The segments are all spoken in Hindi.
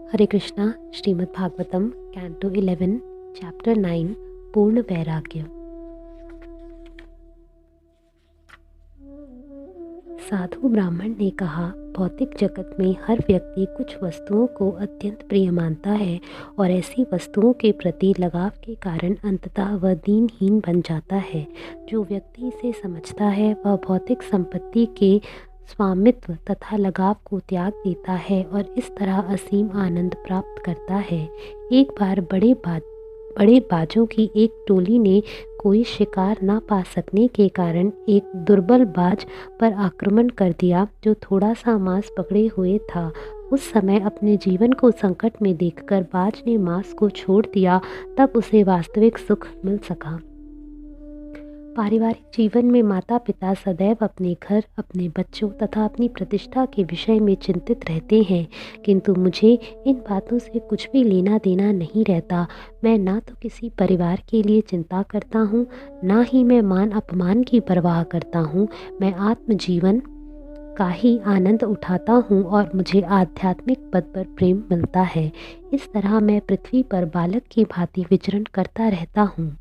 हरे कृष्णा। श्रीमद् भागवतम कैंटो 11 चैप्टर 9 पूर्ण वैराग्य। साधु ब्राह्मण ने कहा, भौतिक जगत में हर व्यक्ति कुछ वस्तुओं को अत्यंत प्रिय मानता है और ऐसी वस्तुओं के प्रति लगाव के कारण अंततः वह दीनहीन बन जाता है। जो व्यक्ति इसे समझता है वह भौतिक संपत्ति के स्वामित्व तथा लगाव को त्याग देता है और इस तरह असीम आनंद प्राप्त करता है। एक बार बड़े बाजों की एक टोली ने कोई शिकार न पा सकने के कारण एक दुर्बल बाज पर आक्रमण कर दिया जो थोड़ा सा मांस पकड़े हुए था। उस समय अपने जीवन को संकट में देखकर बाज ने मांस को छोड़ दिया, तब उसे वास्तविक सुख मिल सका। पारिवारिक जीवन में माता पिता सदैव अपने घर, अपने बच्चों तथा अपनी प्रतिष्ठा के विषय में चिंतित रहते हैं, किंतु मुझे इन बातों से कुछ भी लेना देना नहीं रहता। मैं ना तो किसी परिवार के लिए चिंता करता हूँ, ना ही मैं मान अपमान की परवाह करता हूँ। मैं आत्मजीवन का ही आनंद उठाता हूँ और मुझे आध्यात्मिक पद पर प्रेम मिलता है। इस तरह मैं पृथ्वी पर बालक की भांति विचरण करता रहता हूँ।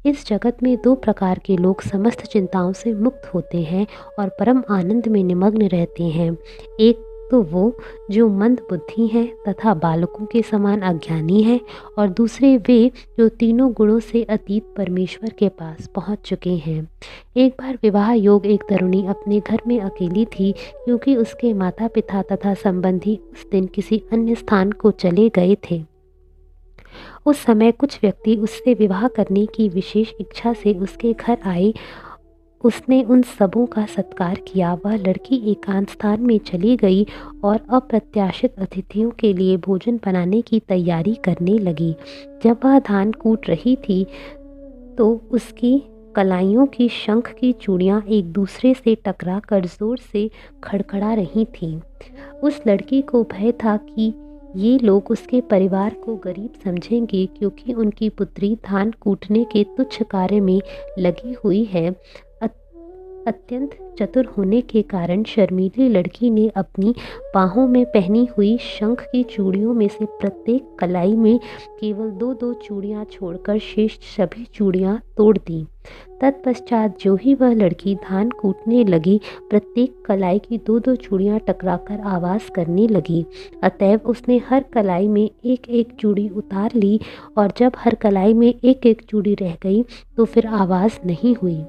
इस जगत में दो प्रकार के लोग समस्त चिंताओं से मुक्त होते हैं और परम आनंद में निमग्न रहते हैं। एक तो वो जो मंद बुद्धि हैं तथा बालकों के समान अज्ञानी हैं, और दूसरे वे जो तीनों गुणों से अतीत परमेश्वर के पास पहुंच चुके हैं। एक बार विवाह योग एक तरुणी अपने घर में अकेली थी, क्योंकि उसके माता पिता तथा संबंधी उस दिन किसी अन्य स्थान को चले गए थे। उस समय कुछ व्यक्ति उससे विवाह करने की विशेष इच्छा से उसके घर आए। उसने उन सबों का सत्कार किया। वह लड़की एकांत स्थान में चली गई और अप्रत्याशित अतिथियों के लिए भोजन बनाने की तैयारी करने लगी। जब वह धान कूट रही थी तो उसकी कलाइयों की शंख की चूड़ियाँ एक दूसरे से टकरा कर जोर से खड़खड़ा रही थीं। उस लड़की को भय था कि ये लोग उसके परिवार को गरीब समझेंगे, क्योंकि उनकी पुत्री धान कूटने के तुच्छ कार्य में लगी हुई है। अत्यंत चतुर होने के कारण शर्मीली लड़की ने अपनी बाहों में पहनी हुई शंख की चूड़ियों में से प्रत्येक कलाई में केवल दो दो चूड़ियाँ छोड़कर शेष सभी चूड़ियाँ तोड़ दी। तत्पश्चात जो ही वह लड़की धान कूटने लगी, प्रत्येक कलाई की दो दो चूड़ियाँ टकराकर आवाज़ करने लगी। अतएव उसने हर कलाई में एक एक चूड़ी उतार ली, और जब हर कलाई में एक एक चूड़ी रह गई तो फिर आवाज़ नहीं हुई।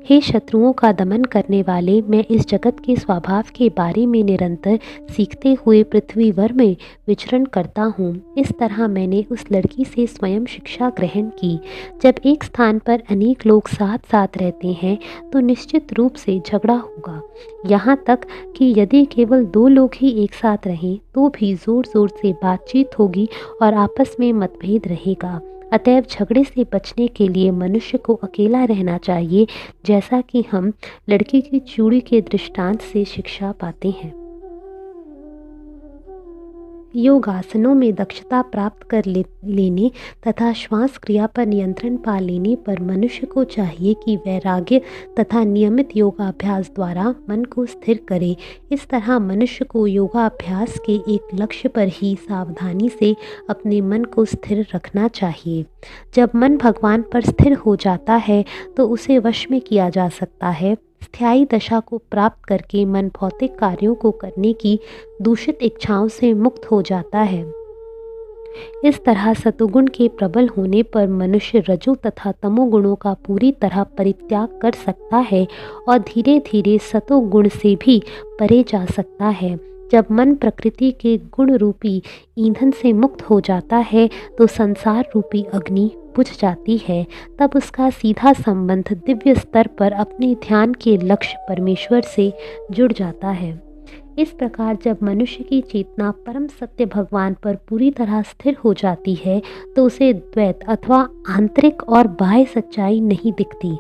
हे शत्रुओं का दमन करने वाले, मैं इस जगत के स्वभाव के बारे में निरंतर सीखते हुए पृथ्वीवर में विचरण करता हूँ। इस तरह मैंने उस लड़की से स्वयं शिक्षा ग्रहण की। जब एक स्थान पर अनेक लोग साथ साथ रहते हैं तो निश्चित रूप से झगड़ा होगा। यहाँ तक कि यदि केवल दो लोग ही एक साथ रहें तो भी ज़ोर ज़ोर से बातचीत होगी और आपस में मतभेद रहेगा। अतएव झगड़े से बचने के लिए मनुष्य को अकेला रहना चाहिए, जैसा कि हम लड़की की चूड़ी के दृष्टांत से शिक्षा पाते हैं। योगासनों में दक्षता प्राप्त कर लेने तथा श्वास क्रिया पर नियंत्रण पा लेने पर मनुष्य को चाहिए कि वैराग्य तथा नियमित योगाभ्यास द्वारा मन को स्थिर करे। इस तरह मनुष्य को योगाभ्यास के एक लक्ष्य पर ही सावधानी से अपने मन को स्थिर रखना चाहिए। जब मन भगवान पर स्थिर हो जाता है तो उसे वश में किया जा सकता है। स्थायी दशा को प्राप्त करके मन भौतिक कार्यों को करने की दूषित इच्छाओं से मुक्त हो जाता है। इस तरह सतोगुण के प्रबल होने पर मनुष्य रजो तथा तमोगुणों का पूरी तरह परित्याग कर सकता है और धीरे धीरे सतोगुण से भी परे जा सकता है। जब मन प्रकृति के गुण रूपी ईंधन से मुक्त हो जाता है तो संसार रूपी अग्नि बुझ जाती है। तब उसका सीधा संबंध दिव्य स्तर पर अपने ध्यान के लक्ष्य परमेश्वर से जुड़ जाता है। इस प्रकार जब मनुष्य की चेतना परम सत्य भगवान पर पूरी तरह स्थिर हो जाती है तो उसे द्वैत अथवा आंतरिक और बाह्य सच्चाई नहीं दिखती।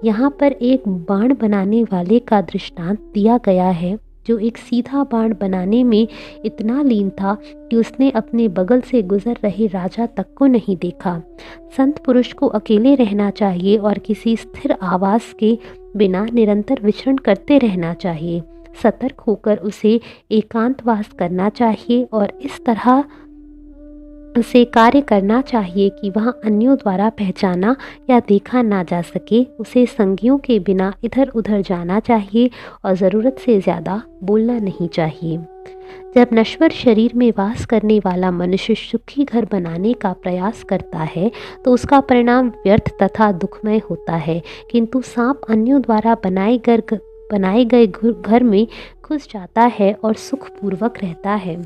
यहाँ पर एक बाण बनाने वाले का दृष्टांत दिया गया है, जो एक सीधा बाण बनाने में इतना लीन था कि उसने अपने बगल से गुजर रहे राजा तक को नहीं देखा। संत पुरुष को अकेले रहना चाहिए और किसी स्थिर आवास के बिना निरंतर विचरण करते रहना चाहिए। सतर्क होकर उसे एकांतवास करना चाहिए और इस तरह से कार्य करना चाहिए कि वह अन्यों द्वारा पहचाना या देखा ना जा सके। उसे संगियों के बिना इधर उधर जाना चाहिए और ज़रूरत से ज़्यादा बोलना नहीं चाहिए। जब नश्वर शरीर में वास करने वाला मनुष्य सुखी घर बनाने का प्रयास करता है तो उसका परिणाम व्यर्थ तथा दुखमय होता है, किंतु सांप अन्यों द्वारा बनाए गए घर में घुस जाता है और सुखपूर्वक रहता है।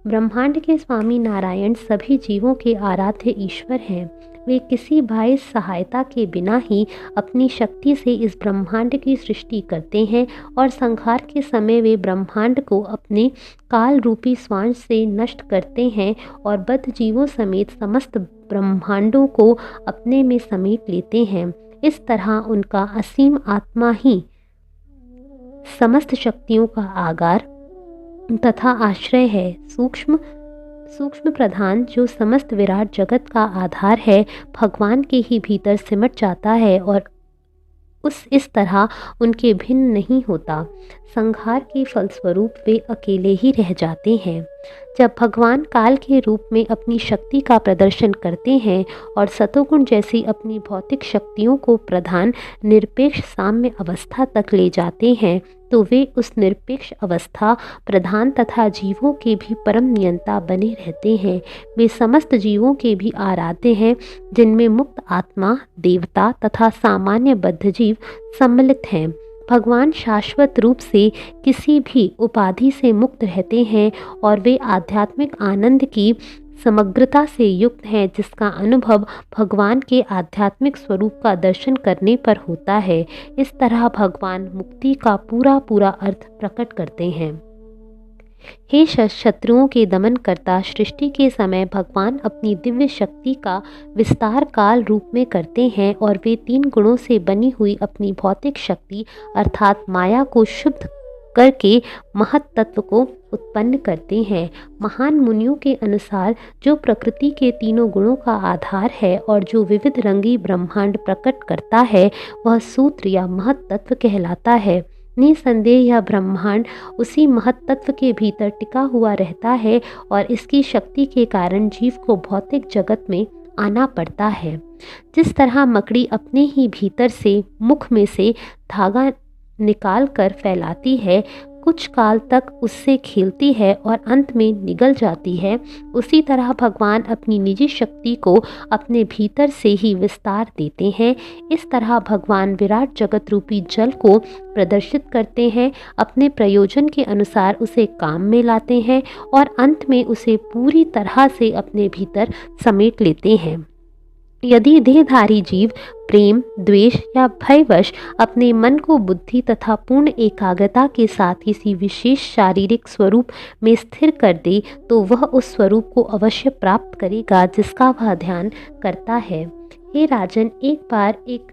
ब्रह्मांड के स्वामी नारायण सभी जीवों के आराध्य ईश्वर हैं। वे किसी बाह्य सहायता के बिना ही अपनी शक्ति से इस ब्रह्मांड की सृष्टि करते हैं और संहार के समय वे ब्रह्मांड को अपने काल रूपी स्वांश से नष्ट करते हैं और बद्ध जीवों समेत समस्त ब्रह्मांडों को अपने में समेट लेते हैं। इस तरह उनका असीम आत्मा ही समस्त शक्तियों का आगार तथा आश्रय है। सूक्ष्म प्रधान जो समस्त विराट जगत का आधार है, भगवान के ही भीतर सिमट जाता है और इस तरह उनके भिन्न नहीं होता। संहार के फलस्वरूप वे अकेले ही रह जाते हैं। जब भगवान काल के रूप में अपनी शक्ति का प्रदर्शन करते हैं और सतोगुण जैसी अपनी भौतिक शक्तियों को प्रधान निरपेक्ष साम्य अवस्था तक ले जाते हैं तो वे उस निरपेक्ष अवस्था प्रधान तथा जीवों के भी परम नियंता बने रहते हैं। वे समस्त जीवों के भी आराध्य हैं, जिनमें मुक्त आत्मा, देवता तथा सामान्य बद्ध जीव सम्मिलित हैं। भगवान शाश्वत रूप से किसी भी उपाधि से मुक्त रहते हैं और वे आध्यात्मिक आनंद की समग्रता से युक्त हैं, जिसका अनुभव भगवान के आध्यात्मिक स्वरूप का दर्शन करने पर होता है। इस तरह भगवान मुक्ति का पूरा अर्थ प्रकट करते हैं। हे शत्रुओं के दमन करता, सृष्टि के समय भगवान अपनी दिव्य शक्ति का विस्तार काल रूप में करते हैं और वे 3 गुणों से बनी हुई अपनी भौतिक शक्ति अर्थात माया को शुद्ध करके महत तत्व को उत्पन्न करते हैं। महान मुनियों के अनुसार जो प्रकृति के तीनों गुणों का आधार है और जो विविध रंगी ब्रह्मांड प्रकट करता है, वह सूत्र या महत तत्व कहलाता है। निसंदेह यह ब्रह्मांड उसी महत तत्व के भीतर टिका हुआ रहता है और इसकी शक्ति के कारण जीव को भौतिक जगत में आना पड़ता है। जिस तरह मकड़ी अपने ही भीतर से मुख में से धागा निकाल कर फैलाती है, कुछ काल तक उससे खेलती है और अंत में निगल जाती है, उसी तरह भगवान अपनी निजी शक्ति को अपने भीतर से ही विस्तार देते हैं। इस तरह भगवान विराट जगत रूपी जल को प्रदर्शित करते हैं, अपने प्रयोजन के अनुसार उसे काम में लाते हैं और अंत में उसे पूरी तरह से अपने भीतर समेट लेते हैं। यदि देहधारी जीव प्रेम, द्वेष या भयवश अपने मन को बुद्धि तथा पूर्ण एकाग्रता के साथ किसी विशेष शारीरिक स्वरूप में स्थिर कर दे तो वह उस स्वरूप को अवश्य प्राप्त करेगा जिसका वह ध्यान करता है। हे राजन, एक बार एक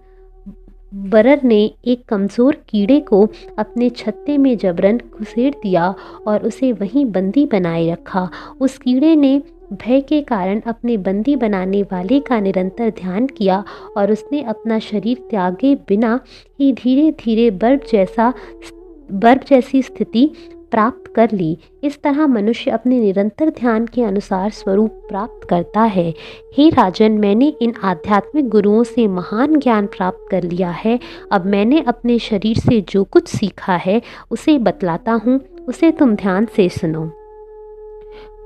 बरर ने एक कमज़ोर कीड़े को अपने छत्ते में जबरन घुसेड़ दिया और उसे वहीं बंदी बनाए रखा। उस कीड़े ने भय के कारण अपने बंदी बनाने वाले का निरंतर ध्यान किया और उसने अपना शरीर त्यागे बिना ही धीरे धीरे बर्फ जैसी स्थिति प्राप्त कर ली। इस तरह मनुष्य अपने निरंतर ध्यान के अनुसार स्वरूप प्राप्त करता है। हे राजन, मैंने इन आध्यात्मिक गुरुओं से महान ज्ञान प्राप्त कर लिया है। अब मैंने अपने शरीर से जो कुछ सीखा है उसे बतलाता हूँ, उसे तुम ध्यान से सुनो।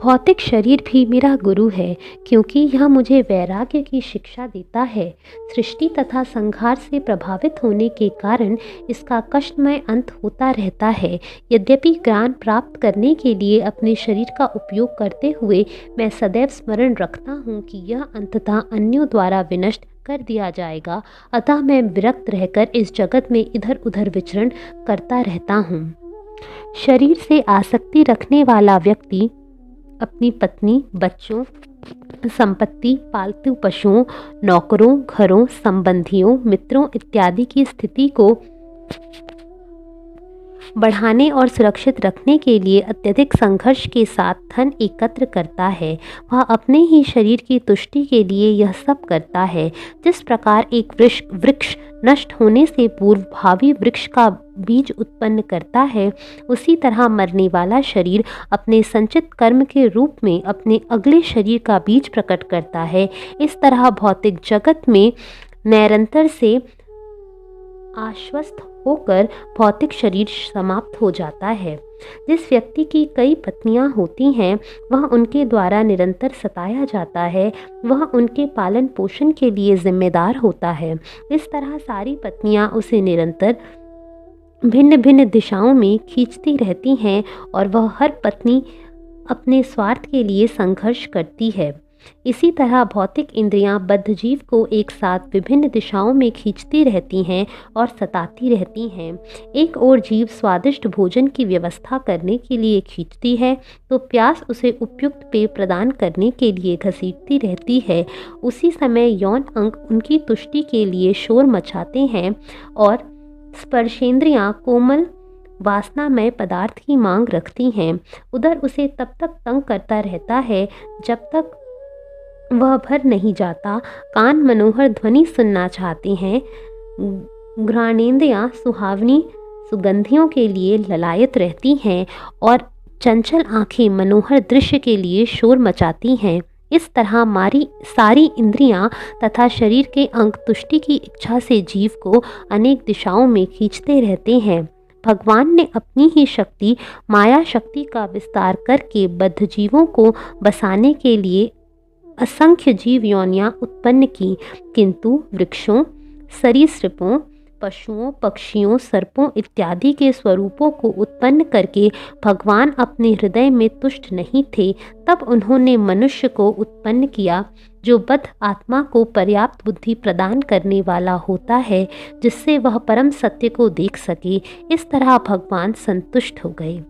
भौतिक शरीर भी मेरा गुरु है, क्योंकि यह मुझे वैराग्य की शिक्षा देता है। सृष्टि तथा संहार से प्रभावित होने के कारण इसका कष्टमय अंत होता रहता है। यद्यपि ज्ञान प्राप्त करने के लिए अपने शरीर का उपयोग करते हुए मैं सदैव स्मरण रखता हूँ कि यह अंततः अन्यों द्वारा विनष्ट कर दिया जाएगा, अतः मैं विरक्त रहकर इस जगत में इधर उधर विचरण करता रहता हूँ। शरीर से आसक्ति रखने वाला व्यक्ति अपनी पत्नी, बच्चों, संपत्ति, पालतू पशुओं, नौकरों, घरों, संबंधियों, मित्रों इत्यादि की स्थिति को बढ़ाने और सुरक्षित रखने के लिए अत्यधिक संघर्ष के साथ धन एकत्र करता है। वह अपने ही शरीर की तुष्टि के लिए यह सब करता है। जिस प्रकार एक वृक्ष नष्ट होने से पूर्व भावी वृक्ष का बीज उत्पन्न करता है, उसी तरह मरने वाला शरीर अपने संचित कर्म के रूप में अपने अगले शरीर का बीज प्रकट करता है। इस तरह भौतिक जगत में निरंतर से आश्वस्त होकर भौतिक शरीर समाप्त हो जाता है। जिस व्यक्ति की कई पत्नियां होती हैं, वह उनके द्वारा निरंतर सताया जाता है, वह उनके पालन पोषण के लिए जिम्मेदार होता है। इस तरह सारी पत्नियां उसे निरंतर भिन्न भिन्न दिशाओं में खींचती रहती हैं और वह हर पत्नी अपने स्वार्थ के लिए संघर्ष करती है। इसी तरह भौतिक इंद्रियां बद्ध जीव को एक साथ विभिन्न दिशाओं में खींचती रहती हैं और सताती रहती हैं। एक ओर जीव स्वादिष्ट भोजन की व्यवस्था करने के लिए खींचती है, तो प्यास उसे उपयुक्त पेय प्रदान करने के लिए घसीटती रहती है। उसी समय यौन अंग उनकी तुष्टि के लिए शोर मचाते हैं और स्पर्शेंद्रियां कोमल वासनामय पदार्थ की मांग रखती हैं। उधर उसे तब तक तंग करता रहता है जब तक वह भर नहीं जाता। कान मनोहर ध्वनि सुनना चाहते हैं, घ्राणेंद्रियां सुहावनी सुगंधियों के लिए ललायत रहती हैं और चंचल आंखें मनोहर दृश्य के लिए शोर मचाती हैं। इस तरह हमारी सारी इंद्रियां तथा शरीर के अंग तुष्टि की इच्छा से जीव को अनेक दिशाओं में खींचते रहते हैं। भगवान ने अपनी ही शक्ति माया शक्ति का विस्तार करके बद्ध जीवों को बसाने के लिए असंख्य जीव योनियां उत्पन्न की, किंतु वृक्षों, सरीसृपों, पशुओं, पक्षियों, सर्पों इत्यादि के स्वरूपों को उत्पन्न करके भगवान अपने हृदय में तुष्ट नहीं थे। तब उन्होंने मनुष्य को उत्पन्न किया, जो बद्ध आत्मा को पर्याप्त बुद्धि प्रदान करने वाला होता है, जिससे वह परम सत्य को देख सके। इस तरह भगवान संतुष्ट हो गए।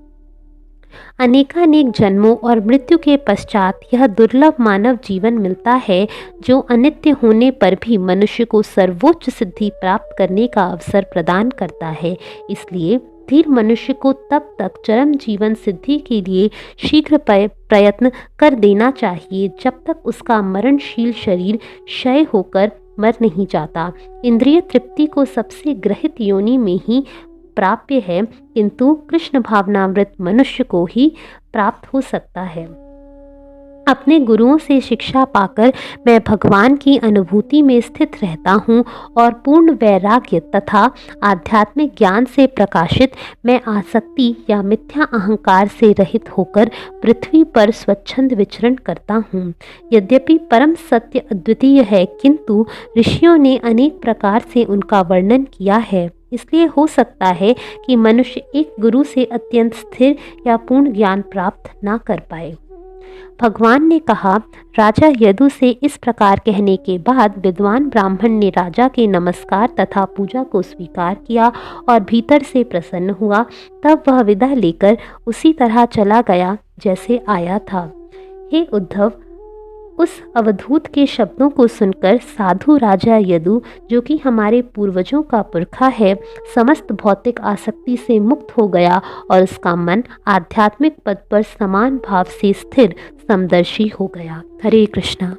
अनेकानेक जन्मों और मृत्यु के पश्चात यह दुर्लभ मानव जीवन मिलता है, जो अनित्य होने पर भी मनुष्य को सर्वोच्च सिद्धि प्राप्त करने का अवसर प्रदान करता है। इसलिए धीर मनुष्य को तब तक चरम जीवन सिद्धि के लिए शीघ्र प्रयत्न कर देना चाहिए, जब तक उसका मरणशील शरीर क्षय होकर मर नहीं जाता। इंद्रिय तृप्ति को सबसे ग्रहित योनि में ही प्राप्य है, किंतु कृष्ण भावनामृत मनुष्य को ही प्राप्त हो सकता है। अपने गुरुओं से शिक्षा पाकर मैं भगवान की अनुभूति में स्थित रहता हूँ और पूर्ण वैराग्य तथा आध्यात्मिक ज्ञान से प्रकाशित मैं आसक्ति या मिथ्या अहंकार से रहित होकर पृथ्वी पर स्वच्छंद विचरण करता हूँ। यद्यपि परम सत्य अद्वितीय है, किंतु ऋषियों ने अनेक प्रकार से उनका वर्णन किया है। इसलिए हो सकता है कि मनुष्य एक गुरु से अत्यंत स्थिर या पूर्ण ज्ञान प्राप्त ना कर पाए। भगवान ने कहा, राजा यदु से इस प्रकार कहने के बाद विद्वान ब्राह्मण ने राजा के नमस्कार तथा पूजा को स्वीकार किया और भीतर से प्रसन्न हुआ। तब वह विदा लेकर उसी तरह चला गया जैसे आया था। हे उद्धव, उस अवधूत के शब्दों को सुनकर साधु राजा यदु, जो कि हमारे पूर्वजों का पुरखा है, समस्त भौतिक आसक्ति से मुक्त हो गया और उसका मन आध्यात्मिक पद पर समान भाव से स्थिर समदर्शी हो गया। हरे कृष्णा।